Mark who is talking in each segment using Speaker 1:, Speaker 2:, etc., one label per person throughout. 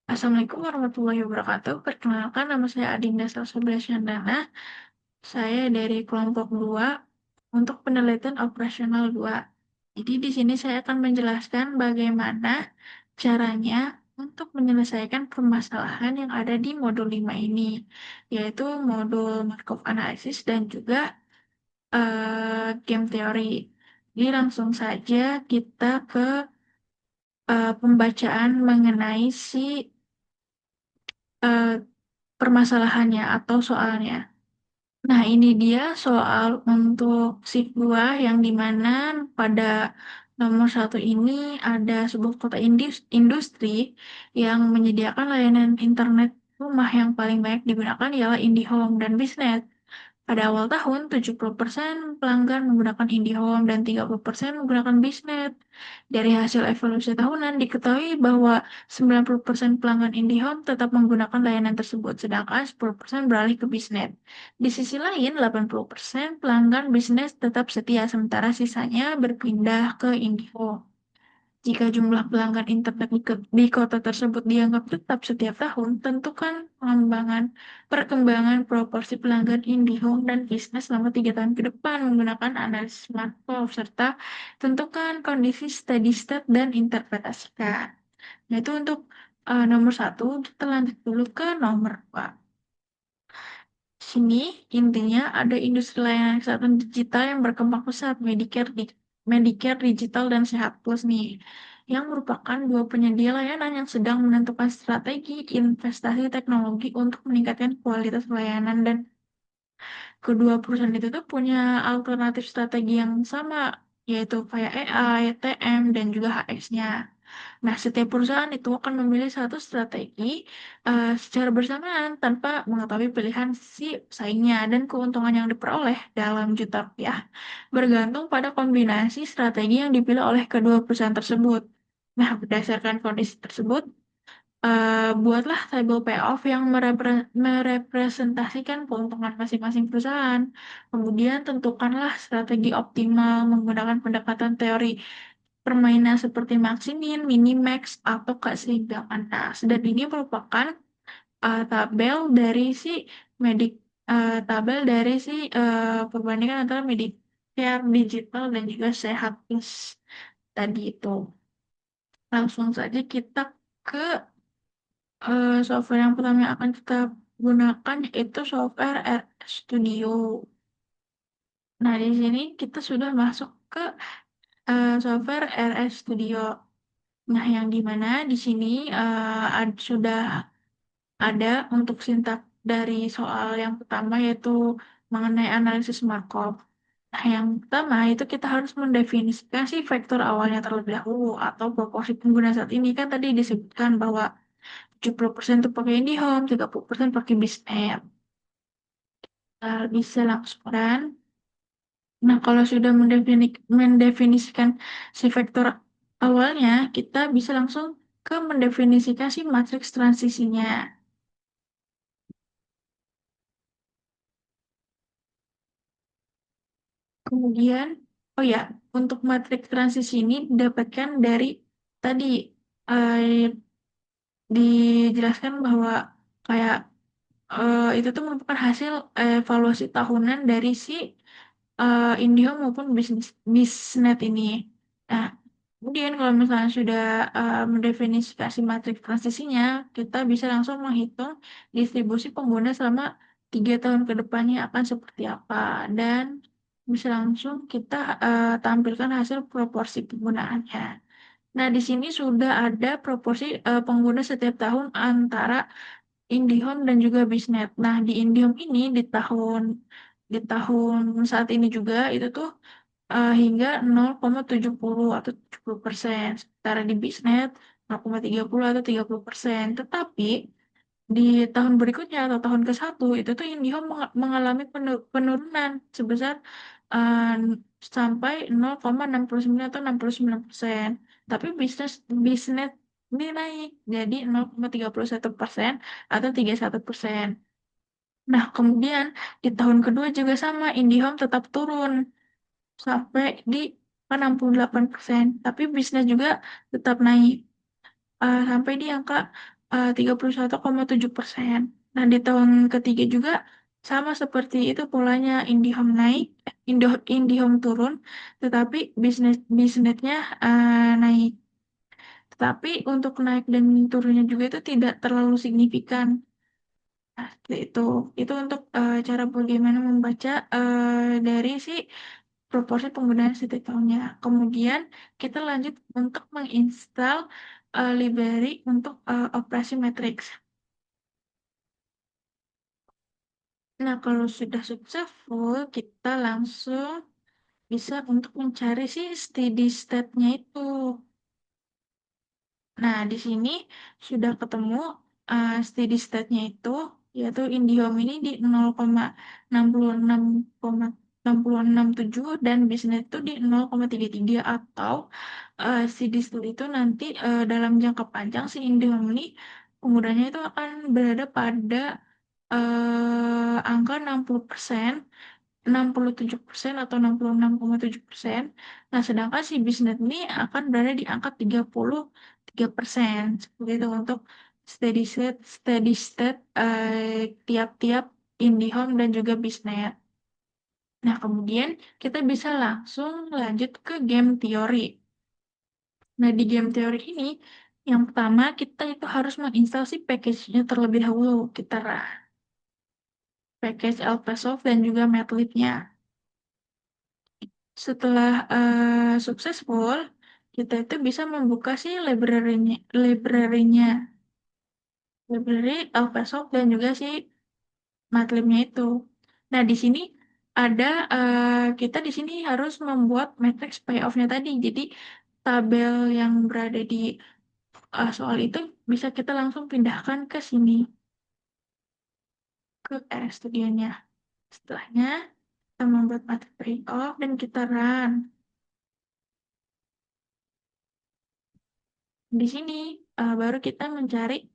Speaker 1: Assalamualaikum warahmatullahi wabarakatuh. Perkenalkan, nama saya Adinda Salsabila Syandana. Saya dari kelompok 2 untuk penelitian operasional 2. Jadi di sini saya akan menjelaskan bagaimana caranya untuk menyelesaikan permasalahan yang ada di modul 5 ini, yaitu modul Markov Analysis dan juga game teori. Jadi langsung saja kita ke pembacaan mengenai si eh, permasalahannya atau soalnya. Nah, ini dia soal untuk shift 2 yang dimana pada nomor satu ini ada sebuah kota industri yang menyediakan layanan internet rumah yang paling banyak digunakan ialah IndiHome dan BizNet. Pada awal tahun, 70% pelanggan menggunakan IndiHome dan 30% menggunakan BizNet. Dari hasil evaluasi tahunan, diketahui bahwa 90% pelanggan IndiHome tetap menggunakan layanan tersebut, sedangkan 10% beralih ke BizNet. Di sisi lain, 80% pelanggan bisnis tetap setia, sementara sisanya berpindah ke IndiHome. Jika jumlah pelanggan internet di kota tersebut dianggap tetap setiap tahun, tentukan perkembangan proporsi pelanggan IndiHome dan bisnis selama 3 tahun ke depan menggunakan analisis Markov, serta tentukan kondisi steady state dan interpretasikan. Yaitu untuk nomor satu, kita lanjut dulu ke nomor 2. Sini intinya ada industri layanan kesehatan digital yang berkembang pesat, Medicare Digital dan Sehat Plus nih, yang merupakan dua penyedia layanan yang sedang menentukan strategi investasi teknologi untuk meningkatkan kualitas layanan, dan kedua perusahaan itu tuh punya alternatif strategi yang sama, yaitu kayak AI, TM, dan juga HX-nya. Nah, setiap perusahaan itu akan memilih satu strategi secara bersamaan tanpa mengetahui pilihan si pesaingnya, dan keuntungan yang diperoleh dalam juta rupiah bergantung pada kombinasi strategi yang dipilih oleh kedua perusahaan tersebut. Nah, berdasarkan kondisi tersebut, buatlah tabel payoff yang merepresentasikan keuntungan masing-masing perusahaan. Kemudian tentukanlah strategi optimal menggunakan pendekatan teori permainan seperti maximin, minimax, atau keseimbangan. Nah, dan ini merupakan tabel dari si medik tabel dari si perbandingan antara Medicare digital dan juga Sehat Plus tadi itu. Langsung saja kita ke software yang pertama yang akan kita gunakan, yaitu software RS Studio. Nah, di sini kita sudah masuk ke software RS Studio. Nah, yang dimana di sini sudah ada untuk sintak dari soal yang pertama, yaitu mengenai analisis Markov. Nah, yang pertama itu kita harus mendefinisikan si vektor awalnya terlebih dahulu atau proporsi pengguna saat ini. Kan tadi disebutkan bahwa 70% itu pakai IndiHome, 30% pakai BizNet. Bisa langsung kan? Nah, kalau sudah mendefinisikan si vektor awalnya, kita bisa langsung ke mendefinisikan si matriks transisinya. Kemudian, oh ya, untuk matriks transisi ini didapatkan dari tadi eh, dijelaskan bahwa kayak itu tuh merupakan hasil evaluasi tahunan dari si IndiHome maupun Biznet ini. Nah, kemudian kalau misalnya sudah mendefinisikan matriks transisinya, kita bisa langsung menghitung distribusi pengguna selama 3 tahun ke depannya akan seperti apa, dan bisa langsung kita tampilkan hasil proporsi penggunaannya. Nah, di sini sudah ada proporsi pengguna setiap tahun antara IndiHome dan juga Biznet. Nah, di IndiHome ini di tahun saat ini juga itu tuh hingga 0,70 atau 70%. Sementara di Biznet 0,30 atau 30%. Tetapi di tahun berikutnya atau tahun ke-1 itu tuh IndiHome mengalami penurunan sebesar eh, sampai 0,69 atau 69%. Tapi bisnis ini naik jadi 0,31% atau 31%. Nah, kemudian di tahun kedua juga sama, IndiHome tetap turun sampai di 68%. Tapi bisnis juga tetap naik sampai di angka 31,7%. Nah, di tahun ketiga juga sama seperti itu polanya, IndiHome naik, IndiHome turun, tetapi bisnisnya naik. Tetapi untuk naik dan turunnya juga itu tidak terlalu signifikan. Nah, seperti itu. Itu untuk cara bagaimana membaca dari si proporsi penggunaan setiap tahunnya. Kemudian kita lanjut untuk menginstal library untuk operasi matriks. Nah, kalau sudah successful, kita langsung bisa untuk mencari si steady state-nya itu. Nah, di sini sudah ketemu steady state-nya itu, yaitu IndiHome ini di 0,66,67 dan bisnis itu di 0,33 atau steady state itu nanti dalam jangka panjang si IndiHome ini penggunanya itu akan berada pada angka 60%, 67% atau 66,7%. Nah, sedangkan si bisnis ini akan berada di angka 33%. Seperti itu untuk steady state tiap-tiap IndiHome dan juga Bisnet. Nah, kemudian kita bisa langsung lanjut ke game teori. Nah, di game teori ini, yang pertama kita itu harus menginstal si package-nya terlebih dahulu. Kita package LPSoft dan juga Matlab-nya. Setelah successful, kita itu bisa membuka si library-nya, library LPSoft dan juga si Matlab-nya itu. Nah, di sini ada kita di sini harus membuat matrix payoff-nya tadi. Jadi tabel yang berada di soal itu bisa kita langsung pindahkan ke sini, ke RStudio-nya. Setelahnya kita membuat matrix payoff dan kita run. Di sini baru kita mencari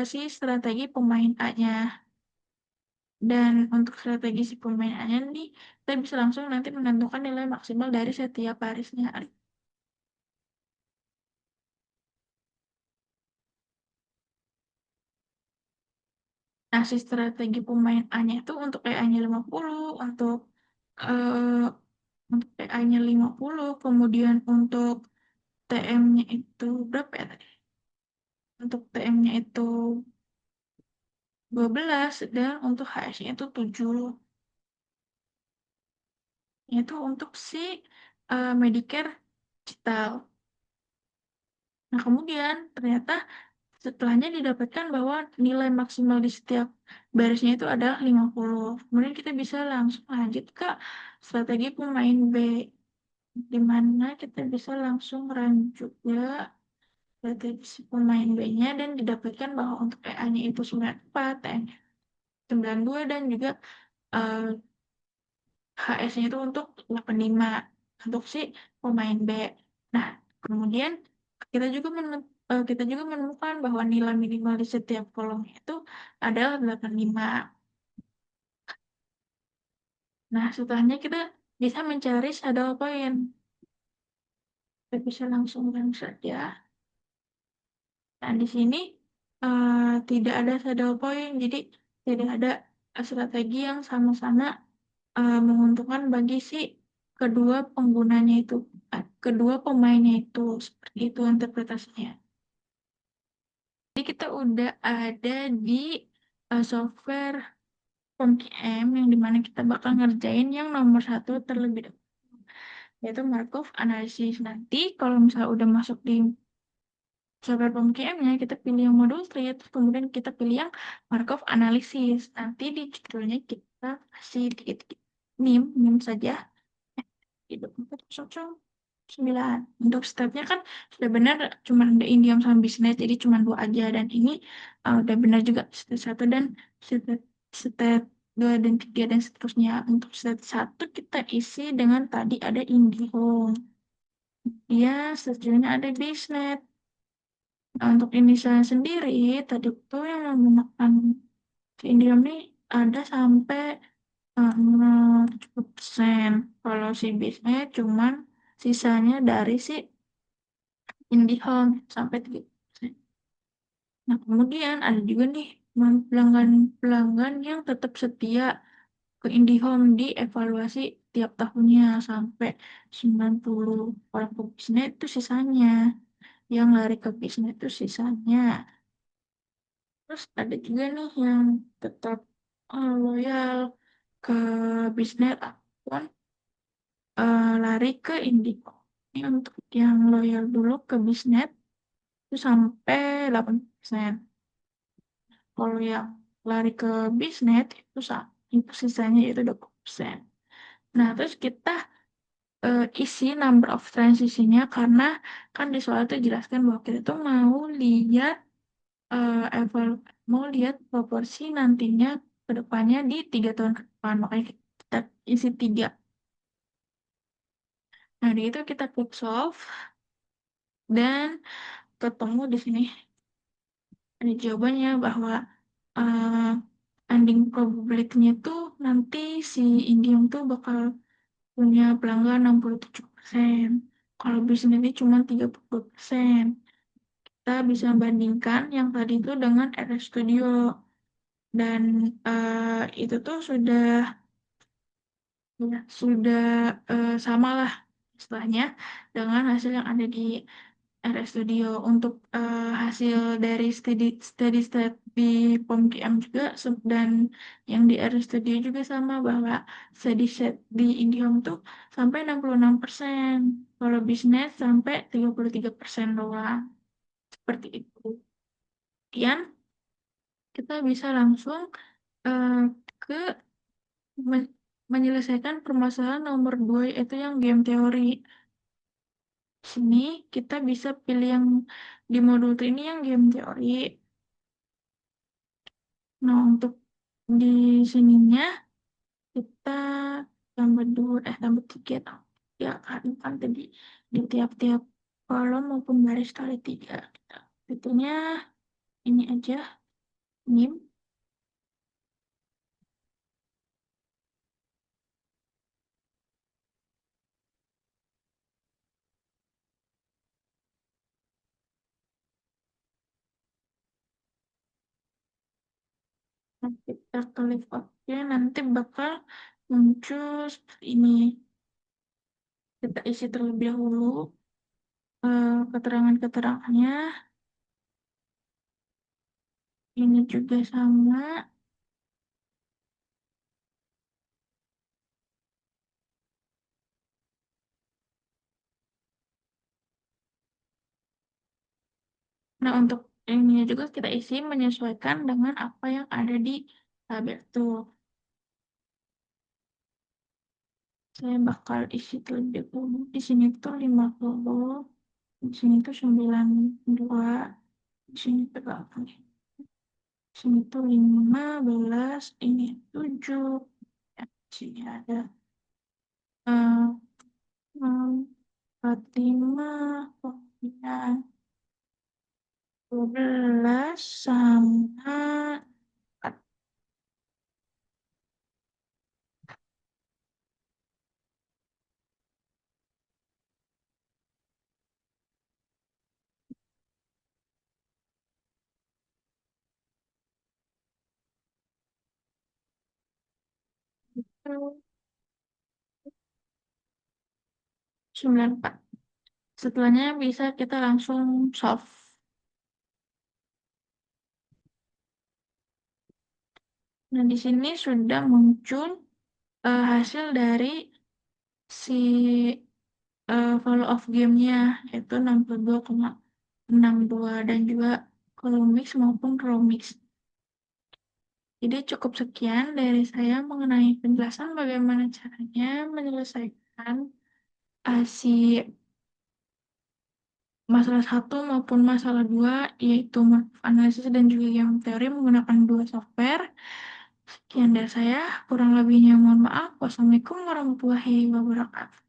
Speaker 1: si strategi pemain A-nya. Dan untuk strategi si pemain A-nya nih, kita bisa langsung nanti menentukan nilai maksimal dari setiap barisnya. Nah, si strategi pemain A-nya itu untuk EA-nya 50, eh, untuk EA-nya 50, kemudian untuk TM-nya itu berapa ya tadi? Untuk TM-nya itu 12 dan untuk HS-nya itu 7. Itu untuk si Medicare digital. Nah, kemudian ternyata setelahnya didapatkan bahwa nilai maksimal di setiap barisnya itu adalah 50. Kemudian kita bisa langsung lanjut ke strategi pemain B, di mana kita bisa langsung run juga strategi si pemain B-nya dan didapatkan bahwa untuk EA-nya itu 94, TN-nya 92, dan juga eh, HS-nya itu untuk 85 untuk si pemain B. Nah, kemudian kita juga menemukan bahwa nilai minimal di setiap kolom itu adalah 85. Nah, setelahnya kita bisa mencari saddle point. Kita bisa langsung run saja. Nah, di sini tidak ada saddle point, jadi tidak ada strategi yang sama-sama menguntungkan bagi si kedua penggunanya itu, kedua pemainnya itu. Seperti itu interpretasinya. Jadi kita udah ada di software POMKM yang dimana kita bakal ngerjain yang nomor satu terlebih dahulu, yaitu Markov Analysis. Nanti kalau misalnya udah masuk di software POMKM-nya, kita pilih yang modul 3, terus kemudian kita pilih yang Markov Analysis. Nanti di judulnya kita kasih dikit-dikit NIM saja. Di 24,09. Untuk stepnya kan sudah benar, cuma ada indium sama bisnis, jadi cuma dua aja. Dan ini udah benar juga step 1 dan step 2 dan 3 dan seterusnya. Untuk step 1 kita isi dengan tadi ada IndiHome. Ya, seterusnya ada bisnis. Nah, untuk inisialnya sendiri, tadi itu yang menggunakan si indium ini ada sampai 70%. Kalau si bisnya cuman sisanya dari si IndiHome sampai 3%. Nah, kemudian ada juga nih pelanggan-pelanggan yang tetap setia ke IndiHome di evaluasi tiap tahunnya sampai 90. Kalau ke bisnis itu sisanya. Yang lari ke bisnis itu sisanya. Terus ada juga nih yang tetap loyal ke bisnis ataupun lari ke Indigo. Ini untuk yang loyal dulu ke bisnis itu sampai 8%. Kalau yang lari ke bisnis itu sisanya itu 20%. Nah, terus kita isi number of transisinya karena kan di soal itu jelaskan bahwa kita tuh lihat mau lihat proporsi nantinya ke depannya di 3 tahun ke depan. Makanya kita isi 3. Nah, di itu kita klik solve dan ketemu di sini ada jawabannya bahwa uh, ending probability-nya tuh nanti si Indium tuh bakal punya pelanggan 67%. Kalau bisnis ini cuma 32%. Kita bisa bandingkan yang tadi itu dengan RS Studio. Dan itu tuh sudah sama lah istilahnya dengan hasil yang ada di RS Studio. Untuk hasil dari study state di POMGM juga dan yang di RS Studio juga sama bahwa study state di IndiHome tuh sampai 66%, kalau bisnis sampai 33% doang. Seperti itu. Kemudian kita bisa langsung eh, ke men- menyelesaikan permasalahan nomor 2 yaitu yang game teori. Sini kita bisa pilih yang di modul 3 ini yang game teori. Nah, untuk di sininya kita tambah 3 tau. Ya kan tadi di tiap-tiap kolom maupun baris kali 3. Itunya ini aja, NIM. Nah, kita klik OK, nanti bakal muncul seperti ini. Kita isi terlebih dahulu keterangan-keterangannya. Ini juga sama. Nah, untuk ini juga kita isi menyesuaikan dengan apa yang ada di tabel tuh. Saya bakal isi terlebih dahulu. Di sini tuh 50, di sini tuh 92, di sini tuh berapa nih? Di sini tuh 15, ini 7. Ya, di sini ada eh, 45, kemudian 12 sama 94. Setelahnya bisa kita langsung solve. Nah, di sini sudah muncul hasil dari si follow of game-nya, yaitu 62,62 dan juga kalau mix maupun raw mix. Jadi cukup sekian dari saya mengenai penjelasan bagaimana caranya menyelesaikan si masalah satu maupun masalah dua, yaitu analisis dan juga game teori menggunakan dua software. Sekian dari saya, kurang lebihnya mohon maaf. Wassalamualaikum warahmatullahi wabarakatuh.